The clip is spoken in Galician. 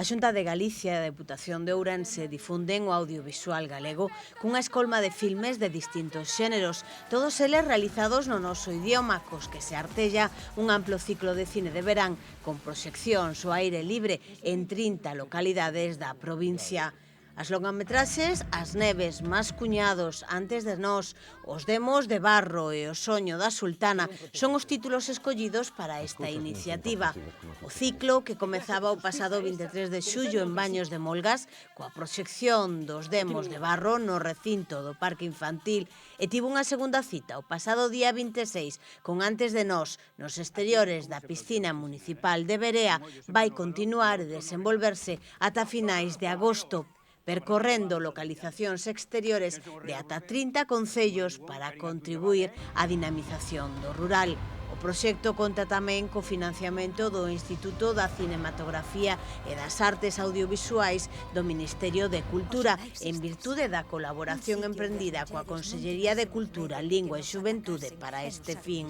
A Xunta de Galicia e a Deputación de Ourense difunden o audiovisual galego cunha escolma de filmes de distintos xéneros, todos eles realizados no noso idioma, cos que se artella un amplo ciclo de cine de verán con proxeccións ao aire libre en 30 localidades da provincia. As longametraxes As neves más cuñados, Antes de nós, Os demos de barro e O soño da sultana son os títulos escollidos para esta iniciativa. O ciclo, que comezaba o pasado 23 de xullo en Baños de Molgas, coa proxección dos demos de barro no recinto do Parque Infantil, e tivo unha segunda cita o pasado día 26 con Antes de nós nos exteriores da piscina municipal de Berea, vai continuar e desenvolverse ata finais de agosto, percorrendo localizacións exteriores de ata 30 concellos para contribuir á dinamización do rural. O proxecto conta tamén co financiamento do Instituto da Cinematografía e das Artes Audiovisuais do Ministerio de Cultura en virtude da colaboración emprendida coa Consellería de Cultura, Lingua e Xuventude para este fin.